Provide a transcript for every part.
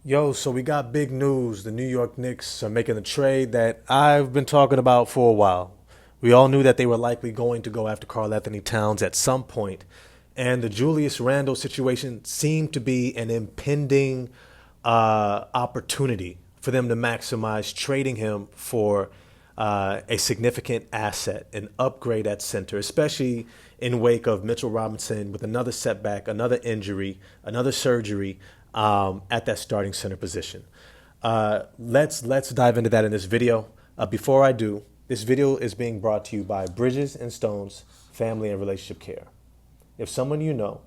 Yo, so we got big news. The New York Knicks are making a trade that I've been talking about for a while. We all knew that they were likely going to go after Karl Anthony Towns at some point, and the Julius Randle situation seemed to be an impending opportunity for them to maximize trading him for a significant asset, an upgrade at center, especially in wake of Mitchell Robinson with another setback, another injury, another surgery at that starting center position. Let's dive into that in this video. Before I do, this video is being brought to you by Bridges and Stone's Family and Relationship Care. If someone you know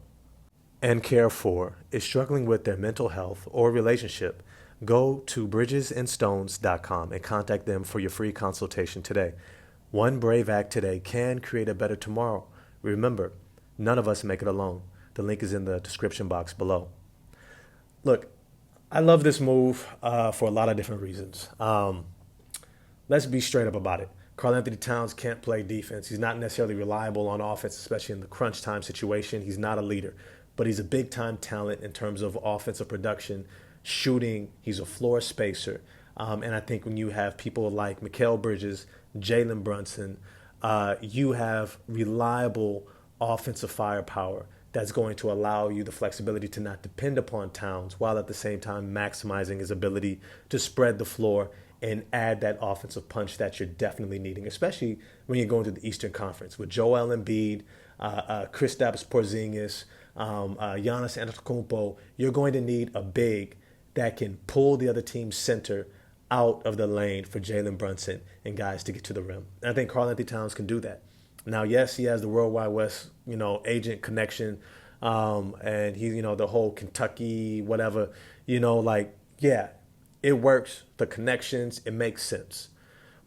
and care for is struggling with their mental health or relationship, go to bridgesandstones.com and contact them for your free consultation today. One brave act today can create a better tomorrow. Remember, none of us make it alone. The link is in the description box below. Look, I love this move for a lot of different reasons. Let's be straight up about it. Karl Anthony Towns can't play defense. He's not necessarily reliable on offense, especially in the crunch time situation. He's not a leader, but he's a big time talent in terms of offensive production, shooting. He's a floor spacer. And I think when you have people like Mikal Bridges, Jalen Brunson, you have reliable offensive firepower that's going to allow you the flexibility to not depend upon Towns while at the same time maximizing his ability to spread the floor and add that offensive punch that you're definitely needing, especially when you're going to the Eastern Conference with Joel Embiid, Kristaps Porzingis, Giannis Antetokounmpo. You're going to need a big that can pull the other team's center out of the lane for Jalen Brunson and guys to get to the rim. And I think Karl Anthony Towns can do that. Now, yes, he has the World Wide West, agent connection, and he, the whole Kentucky, whatever, yeah, it works. The connections, it makes sense.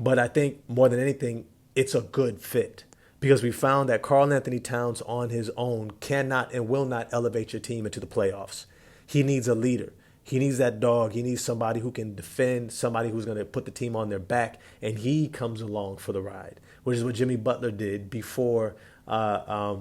But I think more than anything, it's a good fit because we found that Karl Anthony Towns on his own cannot and will not elevate your team into the playoffs. He needs a leader. He needs that dog. He needs somebody who can defend, somebody who's going to put the team on their back, and he comes along for the ride, which is what Jimmy Butler did before my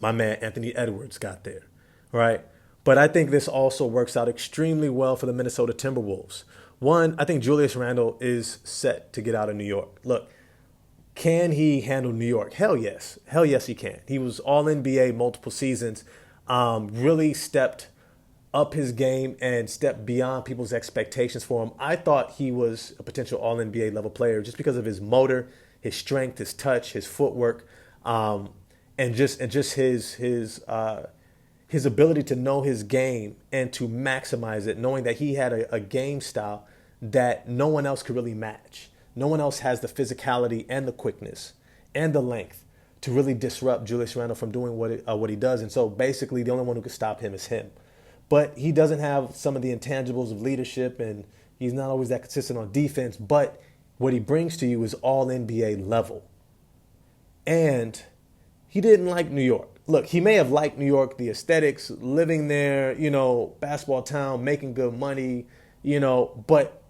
man Anthony Edwards got there, right? But I think this also works out extremely well for the Minnesota Timberwolves. One, I think Julius Randle is set to get out of New York. Look, can he handle New York? Hell yes. Hell yes, he can. He was all NBA multiple seasons, really stepped up his game and stepped beyond people's expectations for him. I thought he was a potential all-NBA level player just because of his motor, his strength, his touch, his footwork, and just his ability to know his game and to maximize it, knowing that he had a game style that no one else could really match. No one else has the physicality and the quickness and the length to really disrupt Julius Randle from doing what he does. And so basically the only one who could stop him is him. But he doesn't have some of the intangibles of leadership, and he's not always that consistent on defense. But what he brings to you is all NBA level. And he didn't like New York. Look, he may have liked New York, the aesthetics, living there, basketball town, making good money, but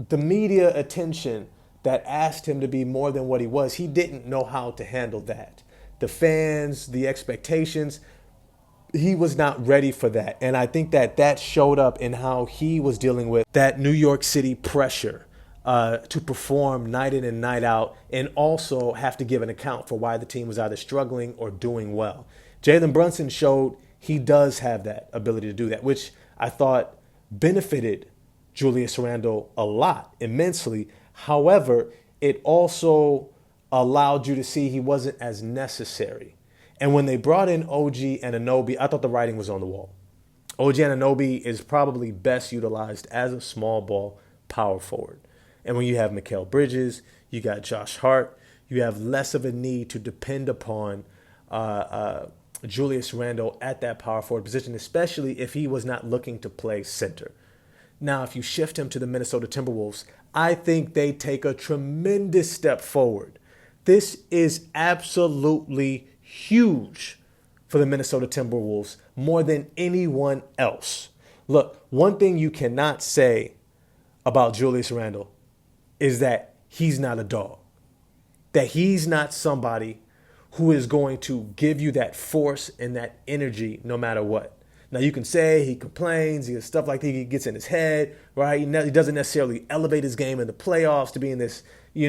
the media attention that asked him to be more than what he was, he didn't know how to handle that. The fans, the expectations, he was not ready for that. And I think that showed up in how he was dealing with that New York City pressure to perform night in and night out and also have to give an account for why the team was either struggling or doing well. Jalen Brunson showed he does have that ability to do that, which I thought benefited Julius Randle a lot, immensely. However, it also allowed you to see he wasn't as necessary. And when they brought in OG Anunoby, I thought the writing was on the wall. OG Anunoby is probably best utilized as a small ball power forward. And when you have Mikal Bridges, you got Josh Hart, you have less of a need to depend upon Julius Randle at that power forward position, especially if he was not looking to play center. Now, if you shift him to the Minnesota Timberwolves, I think they take a tremendous step forward. This is absolutely huge for the Minnesota Timberwolves more than anyone else. Look, one thing you cannot say about Julius Randle is that he's not a dog, that he's not somebody who is going to give you that force and that energy no matter what. Now you can say he complains, he has stuff like that, he gets in his head, right? He doesn't necessarily elevate his game in the playoffs to being this, a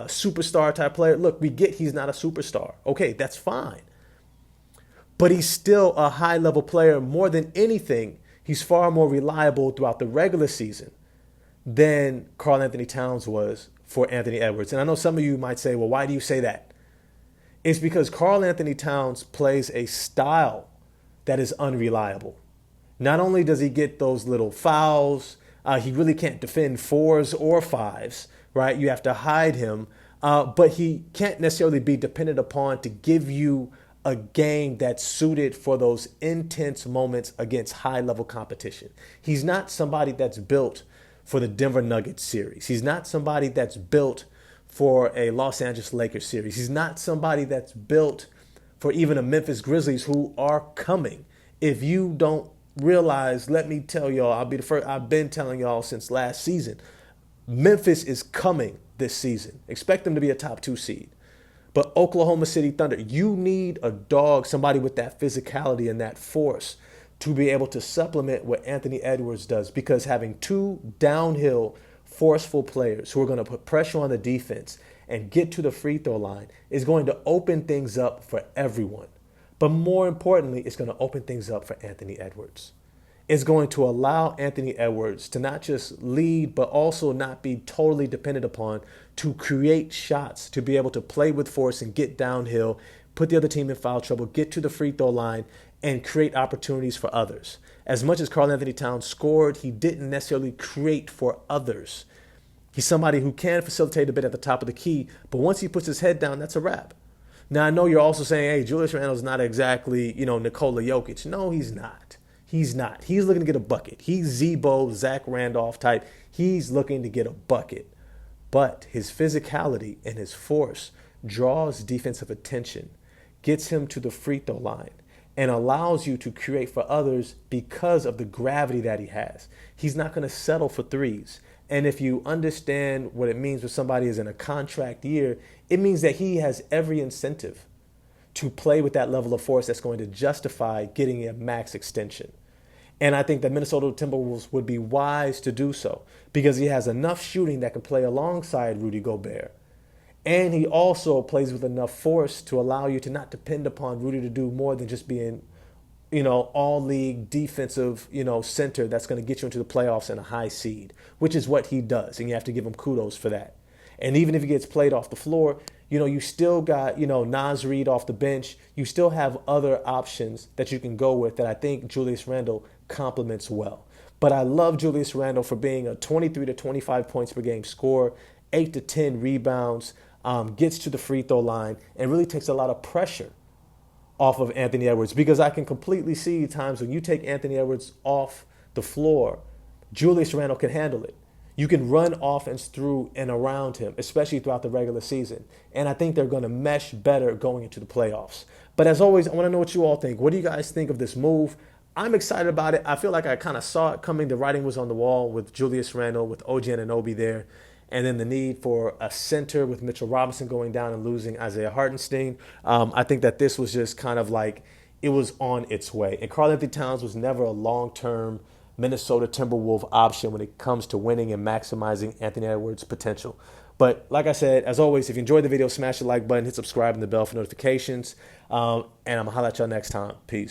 superstar type player. Look, we get he's not a superstar. Okay, that's fine. But he's still a high level player. More than anything, he's far more reliable throughout the regular season than Karl Anthony Towns was for Anthony Edwards. And I know some of you might say, well, why do you say that? It's because Karl Anthony Towns plays a style that is unreliable. Not only does he get those little fouls, he really can't defend fours or fives, right? You have to hide him, but he can't necessarily be dependent upon to give you a game that's suited for those intense moments against high-level competition. He's not somebody that's built for the Denver Nuggets series. He's not somebody that's built for a Los Angeles Lakers series. He's not somebody that's built for even a Memphis Grizzlies who are coming. If you don't realize, let me tell y'all, I'll be the first. I've been telling y'all since last season, Memphis is coming this season. Expect them to be a top 2 seed. But Oklahoma City Thunder, you need a dog, somebody with that physicality and that force to be able to supplement what Anthony Edwards does, because having two downhill forceful players who are going to put pressure on the defense and get to the free throw line is going to open things up for everyone. But more importantly, it's going to open things up for Anthony Edwards. It's going to allow Anthony Edwards to not just lead, but also not be totally dependent upon to create shots, to be able to play with force and get downhill, put the other team in foul trouble, get to the free throw line, and create opportunities for others. As much as Karl Anthony Towns scored, he didn't necessarily create for others. He's somebody who can facilitate a bit at the top of the key, but once he puts his head down, that's a wrap. Now, I know you're also saying, hey, Julius Randle's not exactly, Nikola Jokic. No, he's not. He's not. He's looking to get a bucket. He's Zebo, Zach Randolph type. He's looking to get a bucket. But his physicality and his force draws defensive attention, gets him to the free throw line, and allows you to create for others because of the gravity that he has. He's not going to settle for threes. And if you understand what it means when somebody is in a contract year, it means that he has every incentive to play with that level of force that's going to justify getting a max extension. And I think the Minnesota Timberwolves would be wise to do so because he has enough shooting that can play alongside Rudy Gobert. And he also plays with enough force to allow you to not depend upon Rudy to do more than just being, all league defensive, center that's going to get you into the playoffs and a high seed, which is what he does. And you have to give him kudos for that. And even if he gets played off the floor, you still got, Naz Reid off the bench. You still have other options that you can go with that I think Julius Randle complements well. But I love Julius Randle for being a 23 to 25 points per game scorer, 8 to 10 rebounds, gets to the free throw line, and really takes a lot of pressure off of Anthony Edwards, because I can completely see times when you take Anthony Edwards off the floor, Julius Randle can handle it. You can run offense through and around him, especially throughout the regular season. And I think they're going to mesh better going into the playoffs. But as always, I want to know what you all think. What do you guys think of this move? I'm excited about it. I feel like I kind of saw it coming. The writing was on the wall with Julius Randle, with OG Anunoby there. And then the need for a center with Mitchell Robinson going down and losing Isaiah Hartenstein. I think that this was just kind of like it was on its way. And Karl Anthony Towns was never a long-term Minnesota Timberwolves option when it comes to winning and maximizing Anthony Edwards' potential. But like I said, as always, if you enjoyed the video, smash the like button, hit subscribe and the bell for notifications. And I'm going to holler at y'all next time. Peace.